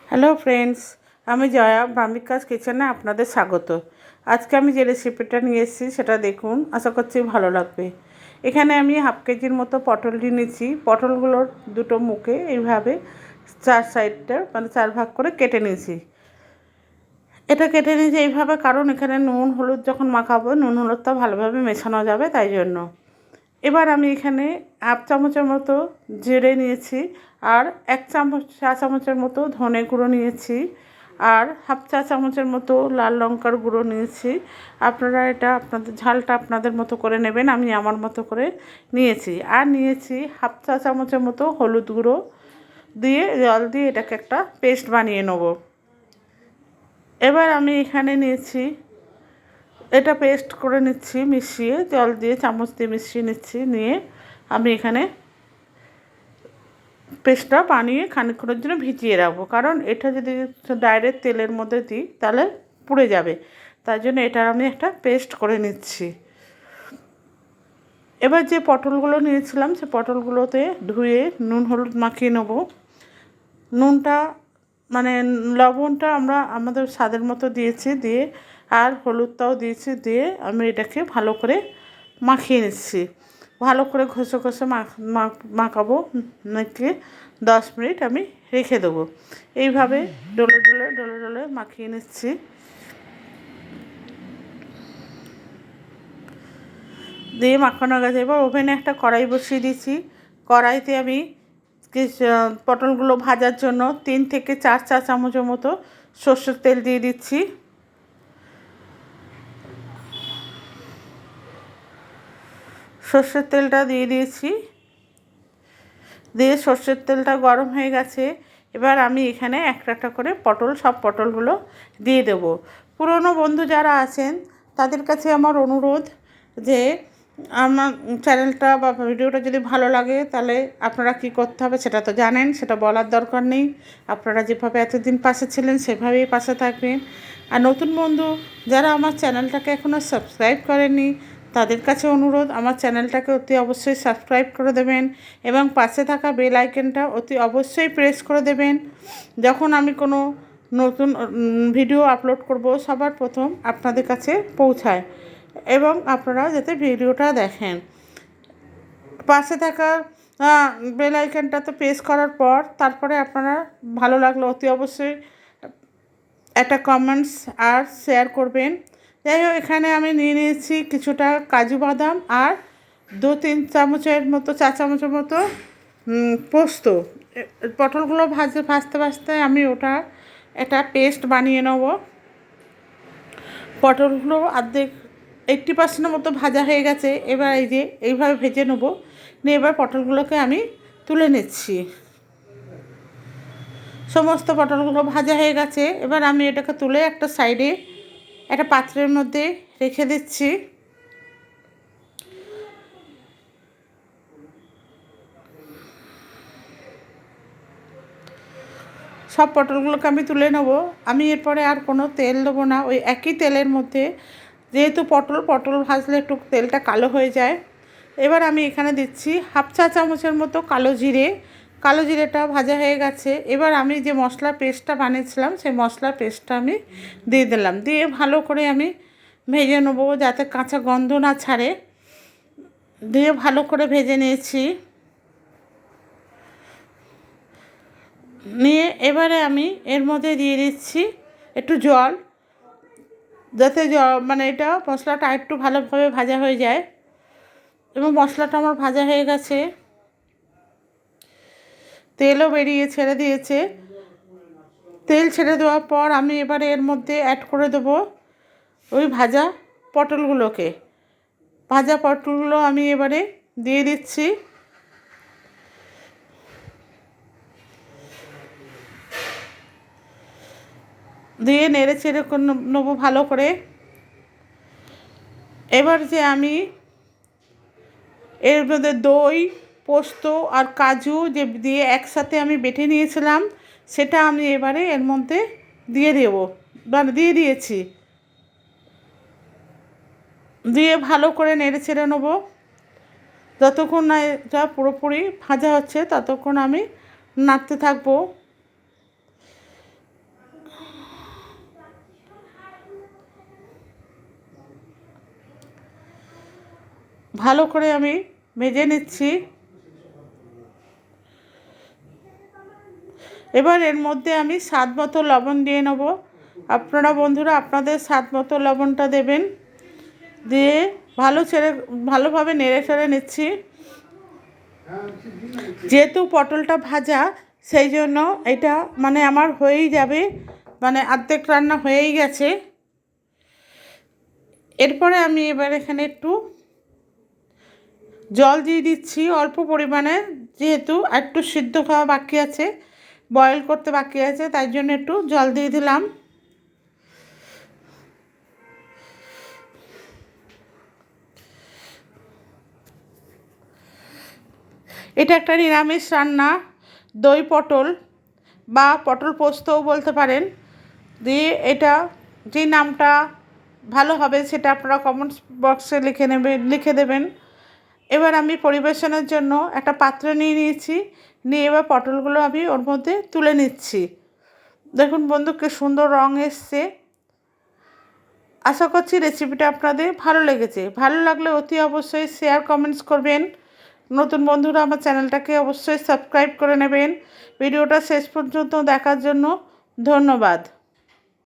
Hello friends, আমি জয়া ব্রাহ্মিকাস কিচেনে আপনাদের স্বাগত। আজকে আমি যে রেসিপিটা নিয়ে এসেছি সেটা দেখুন, আশা করছি ভালো লাগবে। এখানে আমি হাফ কেজির মতো পটল নিয়েছি। পটলগুলোর দুটো মুখে এইভাবে চার সাইডটা মানে চার ভাগ করে কেটে নিয়েছি। এটা কেটে নিয়েছি এইভাবে কারণ এখানে নুন হলুদ যখন মাখাবো নুন হলুদটা ভালোভাবে মেশানো যাবে তাই জন্য। এবার আমি এখানে হাফ চামচের মতো জিরে নিয়েছি, আর চা চামচের মতো ধনে গুঁড়ো নিয়েছি, আর হাফ চা চামচের মতো লাল লঙ্কার গুঁড়ো নিয়েছি। আপনারা এটা আপনাদের ঝালটা আপনাদের মতো করে নেবেন, আমি আমার মতো করে নিয়েছি। আর নিয়েছি হাফ চা চামচের মতো হলুদ গুঁড়ো দিয়ে জল দিয়ে এটাকে একটা পেস্ট বানিয়ে নেব। এবার আমি এখানে নিয়েছি, এটা পেস্ট করে নিচ্ছি, মিশিয়ে জল দিয়ে চামচ দিয়ে মিশিয়ে নিচ্ছি। নিয়ে আমি এখানে পেস্টটা বানিয়ে খানিকক্ষণের জন্য ভিজিয়ে রাখবো, কারণ এটা যদি ডাইরেক্ট তেলের মধ্যে দিই তাহলে পুড়ে যাবে। তাই জন্য এটা আমি একটা পেস্ট করে নিচ্ছি। এবার যে পটলগুলো নিয়েছিলাম সে পটলগুলোতে ধুয়ে নুন হলুদ মাখিয়ে নেবো। নুনটা মানে লবণটা আমরা আমাদের স্বাদের মতো দিয়েছি, দিয়ে আর হলুদটাও দিয়েছি, দিয়ে আমি এটাকে ভালো করে মাখিয়ে নিচ্ছি। ভালো করে ঘষে ঘষে মাখাবো, নাকি 10 মিনিট আমি রেখে দেবো। এইভাবে ডলে ডলে ডলে ডলে মাখিয়ে নিচ্ছি। দিয়ে মাখানো গেছে। এবার ওভেনে একটা কড়াই বসিয়ে দিয়েছি। কড়াইতে আমি পটলগুলো ভাজার জন্য 3 থেকে 4 চা চামচের মতো সর্ষের তেল দিয়ে দিচ্ছি। সর্ষের তেলটা দিয়ে দিয়েছি, দিয়ে সর্ষের তেলটা গরম হয়ে গেছে। এবার আমি এখানে একটা একটা করে সব পটলগুলো দিয়ে দেবো। পুরনো বন্ধু যারা আছেন তাদের কাছে আমার অনুরোধ যে আমার চ্যানেলটা বা ভিডিওটা যদি ভালো লাগে তাহলে আপনারা কী করতে হবে সেটা তো জানেন, সেটা বলার দরকার নেই। আপনারা যেভাবে এতদিন পাশে ছিলেন সেভাবেই পাশে থাকবেন। আর নতুন বন্ধু যারা আমার চ্যানেলটাকে এখনও সাবস্ক্রাইব করেননি তাদের কাছে অনুরোধ, আমার চ্যানেলটাকে অতি অবশ্যই সাবস্ক্রাইব করে দেবেন এবং পাশে থাকা বেল আইকনটা অতি অবশ্যই প্রেস করে দেবেন। যখন আমি কোনো নতুন ভিডিও আপলোড করব সবার প্রথম আপনাদের কাছে পৌঁছায়, এবং আপনারা যাতে ভিডিওটা দেখেন। পাশে থাকা বেল আইকনটাতে প্রেস করার পর তারপরে আপনারা ভালো লাগলো অতি অবশ্যই একটা কমেন্টস আর শেয়ার করবেন। যাই হোক, এখানে আমি নিয়ে নিয়েছি কিছুটা কাজু বাদাম আর 2-3 চামচের মতো চা চামচের মতো পোস্ত। পটলগুলো ভাজতে ভাজতে আমি ওটা একটা পেস্ট বানিয়ে নেব। পটলগুলো অর্ধেক 80% মতো ভাজা হয়ে গেছে। এবার এই যে এইভাবে ভেজে নেব। নিয়ে এবার পটলগুলোকে আমি তুলে নিচ্ছি। সমস্ত পটলগুলো ভাজা হয়ে গেছে। এবার আমি এটাকে তুলে একটা সাইডে একটা পাত্রের মধ্যে রেখে দিচ্ছি। সব পটলগুলোকে আমি তুলে নেব। আমি এরপরে আর কোনো তেল দেবো না, ওই একই তেলের মধ্যে, যেহেতু পটল ভাজলে একটু তেলটা কালো হয়ে যায়। এবার আমি এখানে দিচ্ছি হাফ চা চামচের মতো কালো জিরেটা ভাজা হয়ে গেছে। এবার আমি যে মশলা পেস্টটা বানিয়েছিলাম সেই মশলার পেস্টটা আমি দিয়ে দিলাম, দিয়ে ভালো করে আমি ভেজে নেবো যাতে কাঁচা গন্ধ না ছাড়ে। দিয়ে ভালো করে ভেজে নিয়েছি। নিয়ে এবারে আমি এর মধ্যে দিয়ে দিচ্ছি একটু জল, যাতে মানে এটা মশলাটা একটু ভালোভাবে ভাজা হয়ে যায়। এবং মশলাটা আমার ভাজা হয়ে গেছে, তেলও ছেড়ে দিয়েছে। তেল ছেড়ে দেওয়ার পর আমি এবারে এর মধ্যে অ্যাড করে দেবো ওই ভাজা পটলগুলো আমি এবারে দিয়ে দিচ্ছি। দিয়ে নেড়ে চেড়ে নেবো ভালো করে। এবার যে আমি এর মধ্যে দই, পোস্ত আর কাজু যে দিয়ে একসাথে আমি বেটে নিয়েছিলাম সেটা আমি এবারে এর মধ্যে দিয়ে দেবো, মানে দিয়ে দিয়েছি। দিয়ে ভালো করে নেড়ে ছেড়ে নেবো। যতক্ষণ না এটা পুরোপুরি ভাজা হচ্ছে ততক্ষণ আমি নাড়তে থাকবো। ভালো করে আমি ভেজে নিচ্ছি। এবার এর মধ্যে আমি স্বাদ মতো লবণ দিয়ে নেব। আপনারা বন্ধুরা আপনাদের স্বাদ মতো লবণটা দেবেন। দিয়ে ভালোভাবে নেড়ে চেড়ে নিচ্ছি। যেহেতু পটলটা ভাজা সেই জন্য এটা মানে আমার হয়েই যাবে, মানে অর্ধেক রান্না হয়েই গেছে। এরপরে আমি এবার এখানে একটু জল দিয়ে দিচ্ছি অল্প পরিমাণে, যেহেতু একটু সিদ্ধ খাওয়া বাকি আছে, বয়েল করতে বাকি আছে, তাই জন্য একটু জল দিয়ে দিলাম। এটা একটা নিরামিষ রান্না, দই পটল বা পটল পোস্তও বলতে পারেন। দিয়ে এটা যে নামটা ভালো হবে সেটা আপনারা কমেন্টস বক্সে লিখে দেবেন। এবার আমি পরিবেশনের জন্য একটা পাত্র নিয়ে নিয়েছি, নিয়ে এবার পটলগুলো আমি ওর মধ্যে তুলে নিচ্ছি। দেখুন বন্ধু কি সুন্দর রং এসছে। আশা করছি রেসিপিটা আপনাদের ভালো লেগেছে। ভালো লাগলে অতি অবশ্যই শেয়ার কমেন্টস করবেন। নতুন বন্ধুরা আমার চ্যানেলটাকে অবশ্যই সাবস্ক্রাইব করে নেবেন। ভিডিওটা শেষ পর্যন্ত দেখার জন্য ধন্যবাদ।